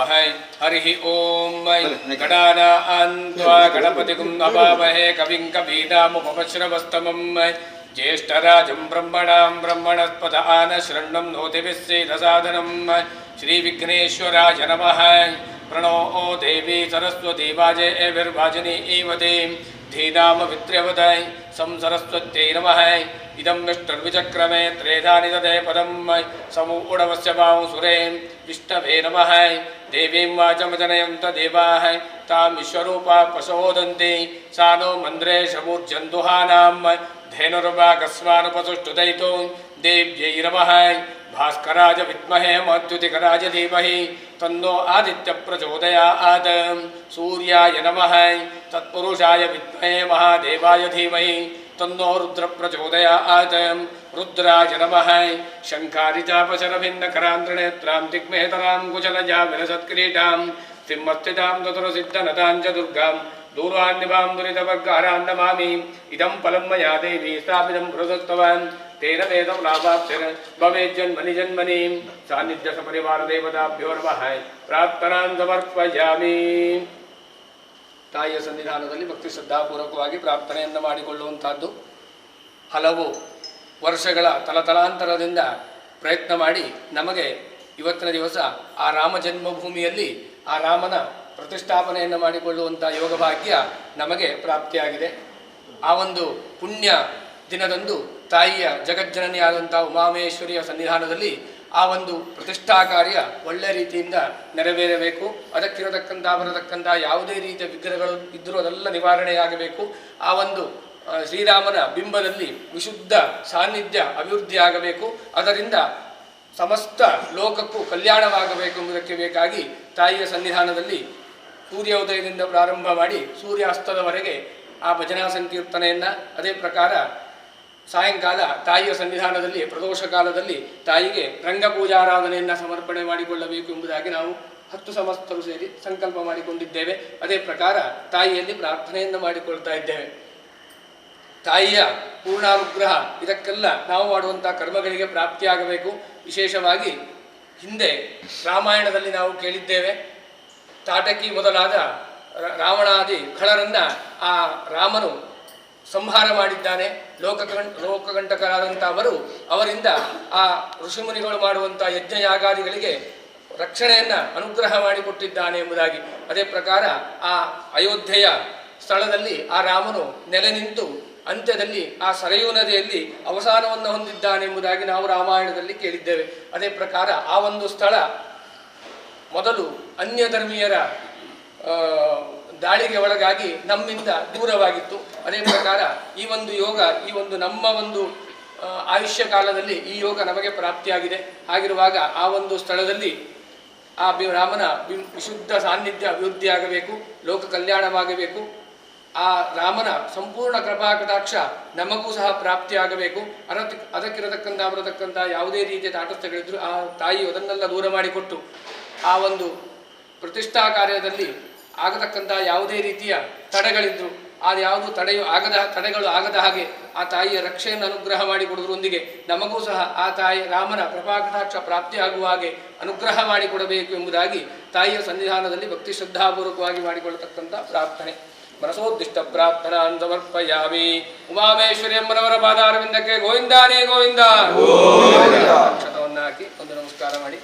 नमः। हरिः ओम गणानान्त्वा गणपतिं नमामहे कविं कवीनामुपमश्रवस्तमम् ज्येष्ठराजं ब्रह्मणां ब्रह्मणस्पत आनशृण्वं नोतिभिस्सेदसादनम् श्रीविघ्नेश्वराय नमः। प्रणो देवी सरस्वती वाजेभिर्वाजिनी एवते धीनामवित्र्यवदय संसरस्वत्यै नमः। इदं विष्णुर्विचक्रमे त्रेधानि ददे पदं समूढवस्य बांसुरे विष्णवे नमः। देवीं वाचमजनयन्त देवाः तां विश्वरूपा प्रसोदन्ति सा नो मन्द्रेशमूर्जन्दुहानां धेनुर्वागस्वानुपसुष्टुदयितो देव्यै नमः। भास्कराय विद्महे मद्युतिकराय धीमहि तन्नो आदित्य प्रचोदयात्। सूर्याय नमः। तत्पुरुषाय विद्महे महादेवाय धीमहि तन्नो रुद्र प्रचोदयात्। रुद्राय नमः। शङ्खारिचापशरभिन्नकरान्त्रिनेत्रां दिग्मेतरां कुशलजां विलसत्क्रीडां सिंहस्थितां चतुरसिद्धनतां च दुर्गां दूरान्निभां दुरितवर्गहरां नमामि। इदं फलं मया देवी स्थापितं पुरसस्तवान् तेन वेदं लाभाप्तिर् भवेज्जन्मनि जन्मनि। सान्निध्य सपरिवारदेवताभ्यो नमः ಪ್ರಾರ್ಥನಾಂ ಸಮರ್ಪಯಾಮಿ. ತಾಯಿಯ ಸನ್ನಿಧಾನದಲ್ಲಿ ಭಕ್ತಿ ಶ್ರದ್ಧಾಪೂರ್ವಕವಾಗಿ ಪ್ರಾರ್ಥನೆಯನ್ನು ಮಾಡಿಕೊಳ್ಳುವಂಥದ್ದು. ಹಲವು ವರ್ಷಗಳ ತಲತಲಾಂತರದಿಂದ ಪ್ರಯತ್ನ ಮಾಡಿ ನಮಗೆ ಇವತ್ತಿನ ದಿವಸ ಆ ರಾಮ ಜನ್ಮಭೂಮಿಯಲ್ಲಿ ಆ ರಾಮನ ಪ್ರತಿಷ್ಠಾಪನೆಯನ್ನು ಮಾಡಿಕೊಳ್ಳುವಂಥ ಯೋಗ ಭಾಗ್ಯ ನಮಗೆ ಪ್ರಾಪ್ತಿಯಾಗಿದೆ. ಆ ಒಂದು ಪುಣ್ಯ ದಿನದಂದು ತಾಯಿಯ ಜಗಜ್ಜನನಿಯಾದಂಥ ಉಮಾಮೇಶ್ವರಿಯ ಸನ್ನಿಧಾನದಲ್ಲಿ ಆ ಒಂದು ಪ್ರತಿಷ್ಠಾ ಕಾರ್ಯ ಒಳ್ಳೆಯ ರೀತಿಯಿಂದ ನೆರವೇರಬೇಕು. ಅದಕ್ಕಿರತಕ್ಕಂಥ ಬರತಕ್ಕಂಥ ಯಾವುದೇ ರೀತಿಯ ವಿಗ್ರಹಗಳು ಇದ್ದರೂ ಅದೆಲ್ಲ ನಿವಾರಣೆಯಾಗಬೇಕು. ಆ ಒಂದು ಶ್ರೀರಾಮನ ಬಿಂಬದಲ್ಲಿ ವಿಶುದ್ಧ ಸಾನ್ನಿಧ್ಯ ಅಭಿವೃದ್ಧಿಯಾಗಬೇಕು. ಅದರಿಂದ ಸಮಸ್ತ ಲೋಕಕ್ಕೂ ಕಲ್ಯಾಣವಾಗಬೇಕು ಎಂಬುದಕ್ಕೆ ಬೇಕಾಗಿ ತಾಯಿಯ ಸನ್ನಿಧಾನದಲ್ಲಿ ಸೂರ್ಯೋದಯದಿಂದ ಪ್ರಾರಂಭ ಮಾಡಿ ಸೂರ್ಯಾಸ್ತದವರೆಗೆ ಆ ಭಜನಾ ಸಂಕೀರ್ತನೆಯನ್ನು, ಅದೇ ಪ್ರಕಾರ ಸಾಯಂಕಾಲ ತಾಯಿಯ ಸನ್ನಿಧಾನದಲ್ಲಿ ಪ್ರದೋಷ ಕಾಲದಲ್ಲಿ ತಾಯಿಗೆ ರಂಗಪೂಜಾರಾಧನೆಯನ್ನು ಸಮರ್ಪಣೆ ಮಾಡಿಕೊಳ್ಳಬೇಕು ಎಂಬುದಾಗಿ ನಾವು 10 ಸಮಸ್ತರು ಸೇರಿ ಸಂಕಲ್ಪ ಮಾಡಿಕೊಂಡಿದ್ದೇವೆ. ಅದೇ ಪ್ರಕಾರ ತಾಯಿಯಲ್ಲಿ ಪ್ರಾರ್ಥನೆಯನ್ನು ಮಾಡಿಕೊಳ್ತಾ ಇದ್ದೇವೆ. ತಾಯಿಯ ಪೂರ್ಣಾನುಗ್ರಹ ಇದಕ್ಕೆಲ್ಲ ನಾವು ಮಾಡುವಂಥ ಕರ್ಮಗಳಿಗೆ ಪ್ರಾಪ್ತಿಯಾಗಬೇಕು. ವಿಶೇಷವಾಗಿ ಹಿಂದೆ ರಾಮಾಯಣದಲ್ಲಿ ನಾವು ಕೇಳಿದ್ದೇವೆ, ತಾಟಕಿ ಮೊದಲಾದ ರಾವಣಾದಿ ಖಳರನ್ನು ಆ ರಾಮನು ಸಂಹಾರ ಮಾಡಿದ್ದಾನೆ. ಲೋಕಕಂಟಕರಾದಂಥ ಅವರಿಂದ ಆ ಋಷಿಮುನಿಗಳು ಮಾಡುವಂಥ ಯಜ್ಞಯಾಗಾದಿಗಳಿಗೆ ರಕ್ಷಣೆಯನ್ನು ಅನುಗ್ರಹ ಮಾಡಿಕೊಟ್ಟಿದ್ದಾನೆ ಎಂಬುದಾಗಿ. ಅದೇ ಪ್ರಕಾರ ಆ ಅಯೋಧ್ಯೆಯ ಸ್ಥಳದಲ್ಲಿ ಆ ರಾಮನು ನೆಲೆ ನಿಂತು ಅಂತ್ಯದಲ್ಲಿ ಆ ಸರಯೂ ನದಿಯಲ್ಲಿ ಅವಸಾನವನ್ನು ಹೊಂದಿದ್ದಾನೆ ಎಂಬುದಾಗಿ ನಾವು ರಾಮಾಯಣದಲ್ಲಿ ಕೇಳಿದ್ದೇವೆ. ಅದೇ ಪ್ರಕಾರ ಆ ಒಂದು ಸ್ಥಳ ಮೊದಲು ಅನ್ಯ ಧರ್ಮೀಯರ ದಾಳಿಗೆ ಒಳಗಾಗಿ ನಮ್ಮಿಂದ ದೂರವಾಗಿತ್ತು. ಅದೇ ಪ್ರಕಾರ ಈ ಒಂದು ಯೋಗ, ಈ ಒಂದು ನಮ್ಮ ಒಂದು ಆಯುಷ್ಯ ಕಾಲದಲ್ಲಿ ಈ ಯೋಗ ನಮಗೆ ಪ್ರಾಪ್ತಿಯಾಗಿದೆ. ಹಾಗಿರುವಾಗ ಆ ಒಂದು ಸ್ಥಳದಲ್ಲಿ ಆ ರಾಮನ ವಿಶುದ್ಧ ಸಾನ್ನಿಧ್ಯ ಅಭಿವೃದ್ಧಿಯಾಗಬೇಕು, ಲೋಕ ಕಲ್ಯಾಣವಾಗಬೇಕು. ಆ ರಾಮನ ಸಂಪೂರ್ಣ ಕೃಪಾಕಟಾಕ್ಷ ನಮಗೂ ಸಹ ಪ್ರಾಪ್ತಿಯಾಗಬೇಕು. ಅದಕ್ಕಿರತಕ್ಕಂಥ ಬರತಕ್ಕಂಥ ಯಾವುದೇ ರೀತಿಯ ತಾಟಸ್ಥಗಳಿದ್ರು ಆ ತಾಯಿ ಅದನ್ನೆಲ್ಲ ದೂರ ಮಾಡಿಕೊಟ್ಟು ಆ ಒಂದು ಪ್ರತಿಷ್ಠಾ ಕಾರ್ಯದಲ್ಲಿ ಆಗತಕ್ಕಂಥ ಯಾವುದೇ ರೀತಿಯ ತಡೆಗಳಿದ್ರು ಯಾವುದು ತಡೆಗಳು ಆಗದ ಹಾಗೆ ಆ ತಾಯಿಯ ರಕ್ಷೆಯನ್ನು ಅನುಗ್ರಹ ಮಾಡಿಕೊಡುವುದರೊಂದಿಗೆ ನಮಗೂ ಸಹ ಆ ತಾಯಿ ರಾಮನ ಕೃಪಾಕಟಾಕ್ಷ ಪ್ರಾಪ್ತಿಯಾಗುವ ಹಾಗೆ ಅನುಗ್ರಹ ಮಾಡಿಕೊಡಬೇಕು ಎಂಬುದಾಗಿ ತಾಯಿಯ ಸನ್ನಿಧಾನದಲ್ಲಿ ಭಕ್ತಿ ಶ್ರದ್ಧಾಪೂರ್ವಕವಾಗಿ ಮಾಡಿಕೊಳ್ಳತಕ್ಕಂಥ ಪ್ರಾರ್ಥನೆ. ಮನಸೋದ್ದಿಷ್ಟ ಪ್ರಾರ್ಥನಾನ್ ಸಮರ್ಪಯಾಮಿ. ಉಮಾಮೇಶ್ವರಿ ಅಮ್ಮನವರ ಪಾದಾರವಿಂದಕ್ಕೆ ಗೋವಿಂದಾನೇ ಗೋವಿಂದ. ಅಕ್ಷತವನ್ನು ಹಾಕಿ ಒಂದು ನಮಸ್ಕಾರ ಮಾಡಿ.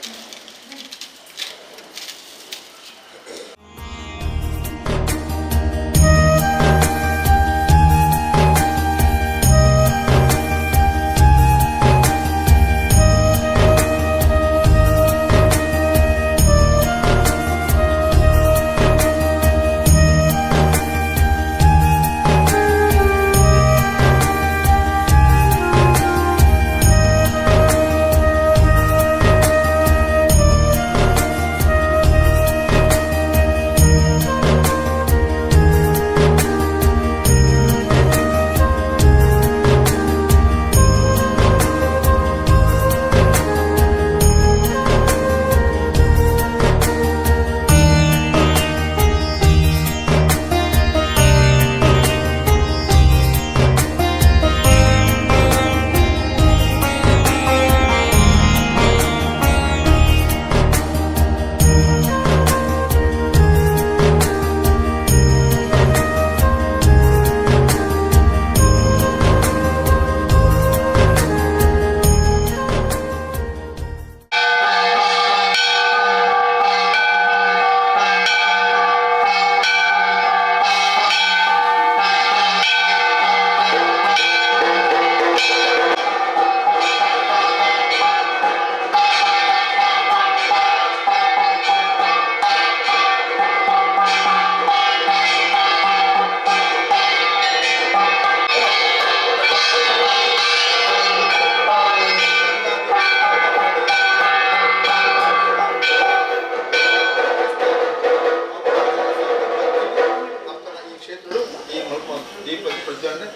ದೀಪ ಪ್ರಜ್ವಲನೆ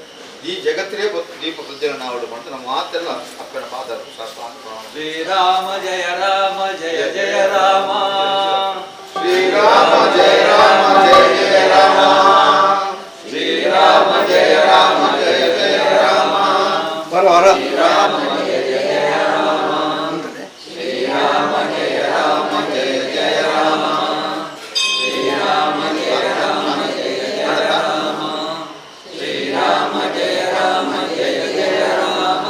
ಈ ಜಗತ್ತಿಗೆ ದೀಪ ಪ್ರಜ್ವಲನೆ ಆವಡು ಅಂತ ನಮ್ಮ ಮಾತೆಲ್ಲ ಅಪ್ಪನ ಪಾದ ಶ್ರೀರಾಮ ಜಯ ರಾಮ ಜಯ ಜಯ ರಾಮ ಶ್ರೀರಾಮ ಜಯ ರಾಮ ಜಯ ಜಯ ರಾಮ ಶ್ರೀರಾಮ ಜಯ ರಾಮ ಜಯ ಜಯ ರಾಮ ಬರ ಬರ ಶ್ರೀರಾಮ ಜಯ ಜಯ ರಾಮ ಶ್ರೀರಾಮ ಜಯ ರಾಮ ಜಯ ಜಯ ರಾಮ ಶ್ರೀರಾಮ ಜಯ ರಾಮ ಜಯ ಜಯ ರಾಮ ಶ್ರೀರಾಮ ಜಯ ರಾಮ ಜಯ ಜಯ ರಾಮ.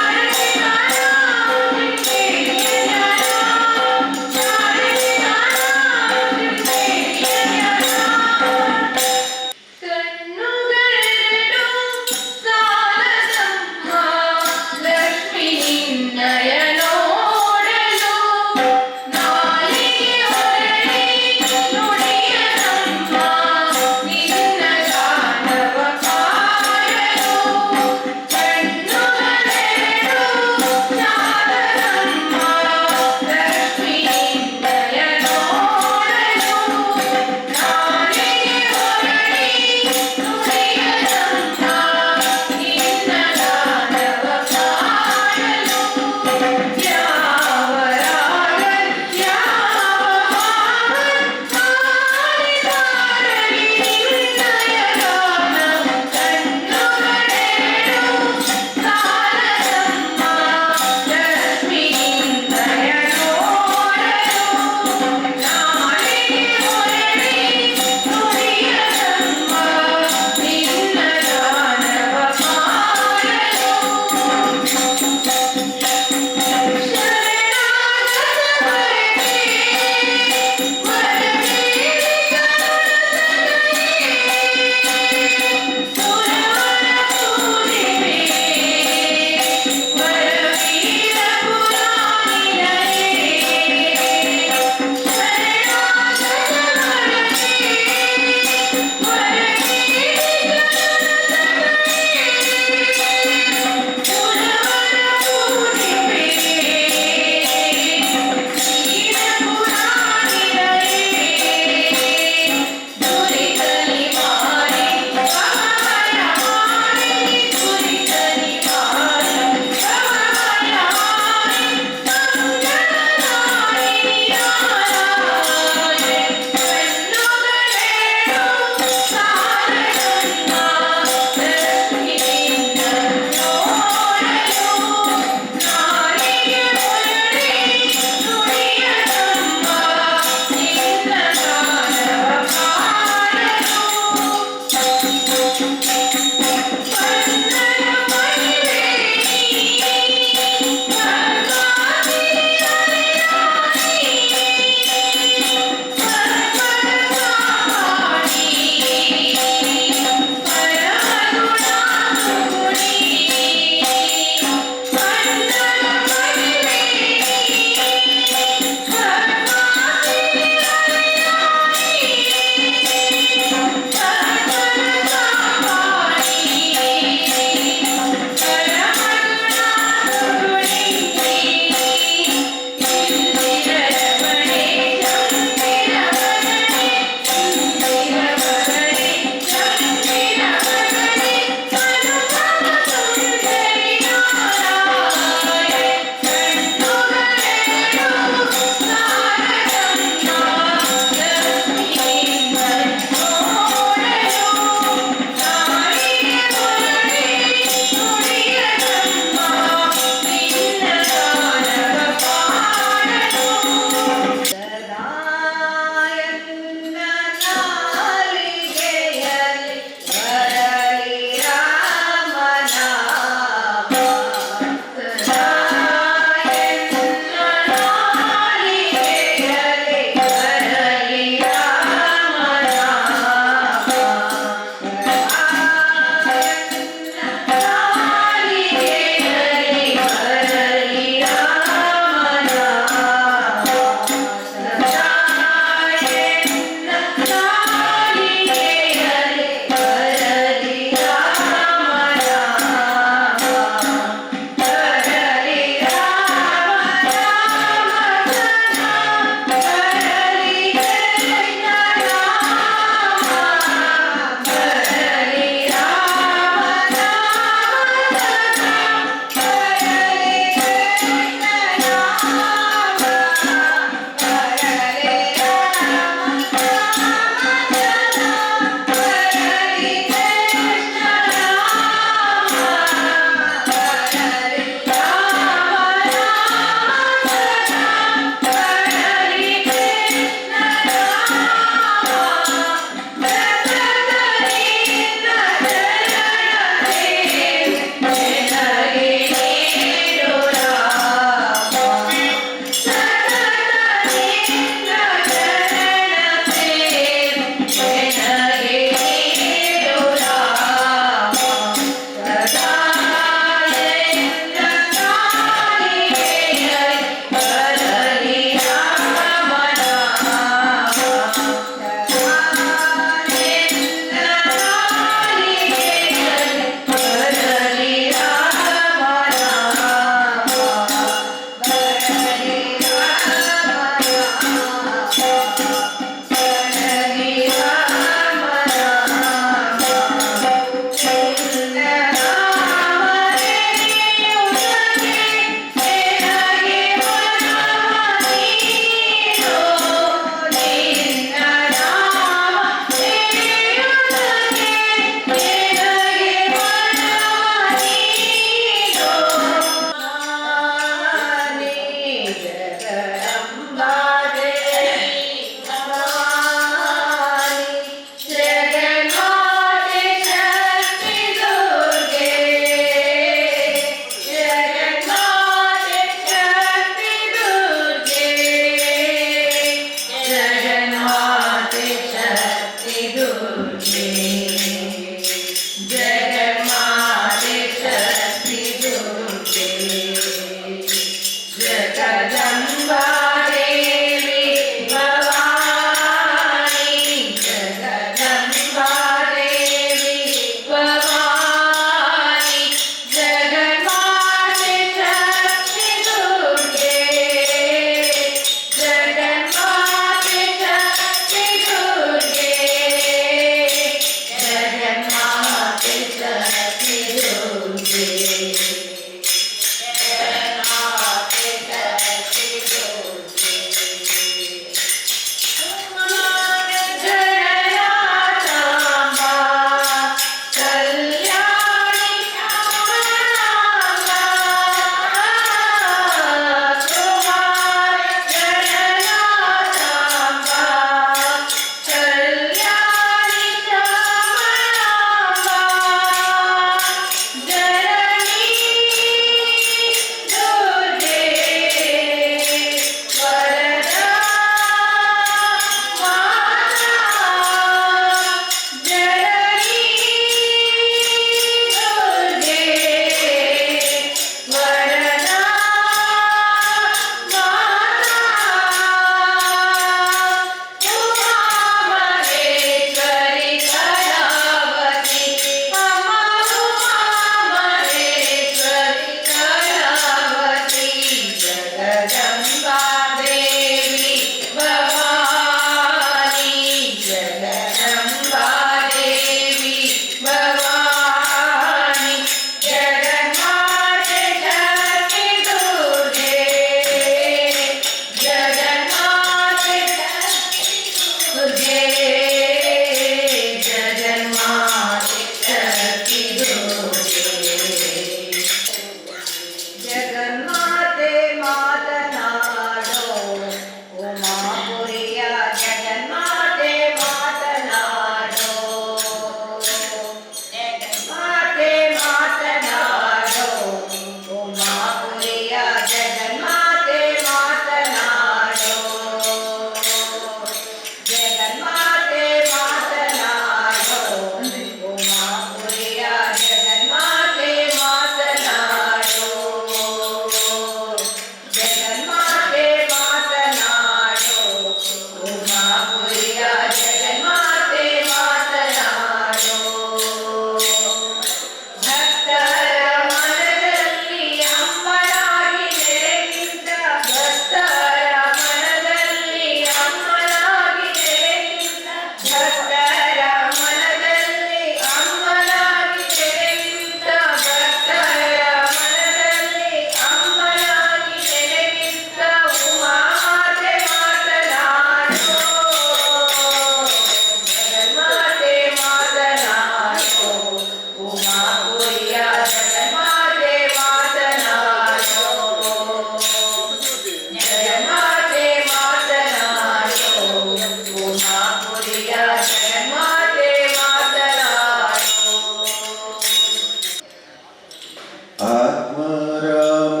ರಾಮ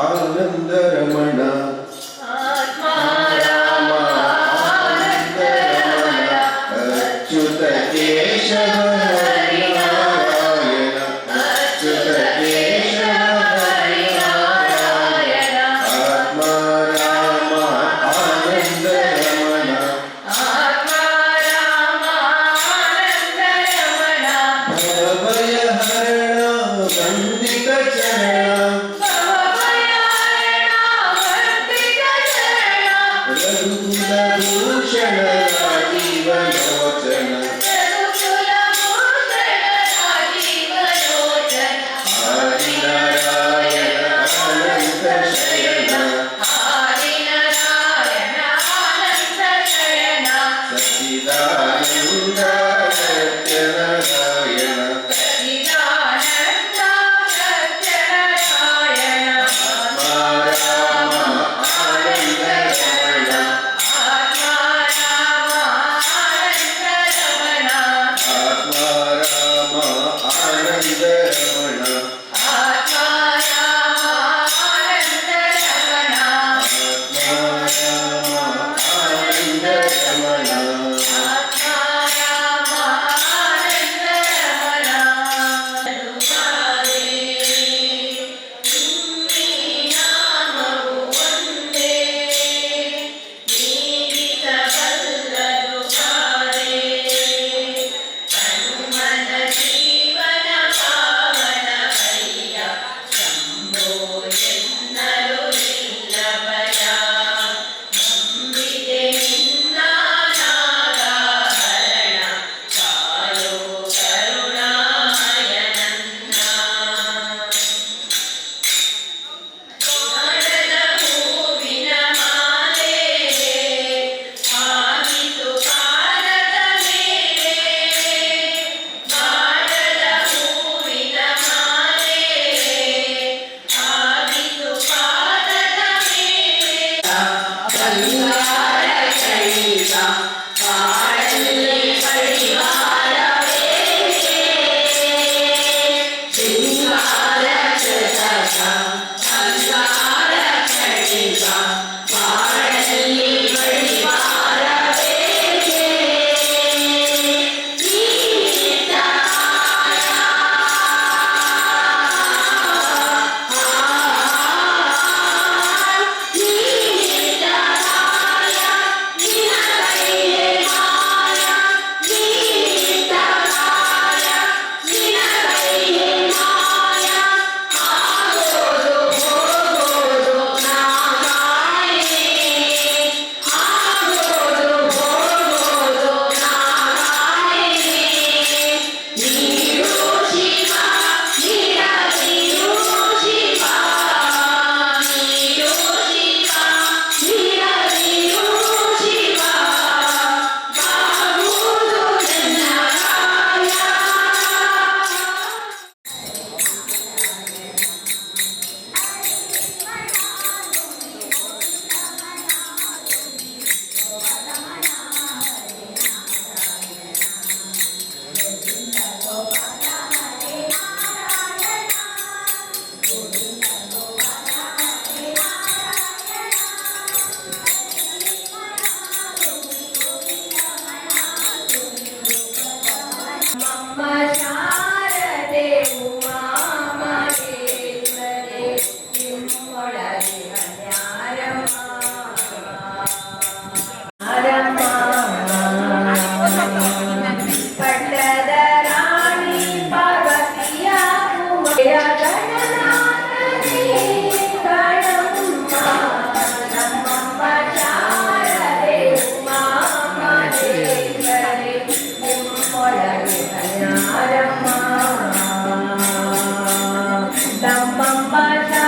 ಆನಂದ ರಮಣ ಅಚ್ಯುತ ಕೇಶವ ಹರಿನಾರಾಯಣ ಅಚ್ಯುತ ಕೇಶವ ಹರಿನಾರಾಯಣ ಆತ್ಮ ರಾಮ ಆನಂದ ರಮಣ ಭವಭಯ ಹರಣ ವಂದಿತ ಚರಣ ರಘುಕುಲ ಭೂಷಣ ರಾಜೀವ ಲೋಚನ ಆದಿನಾರಾಯಣ ಅನಂತ ಶಯನ ಸಚ್ಚಿದಾನಂದ ಸತ್ಯನಾರಾಯಣ ಆತ್ಮ ರಾಮ ಆನಂದ ರಮಣ ಆತ್ಮ ರಾಮ ಆನಂದ ರಮಣ ಆತ್ಮ ರಾಮ ಆನಂದ ರಮಣ Dum bum ba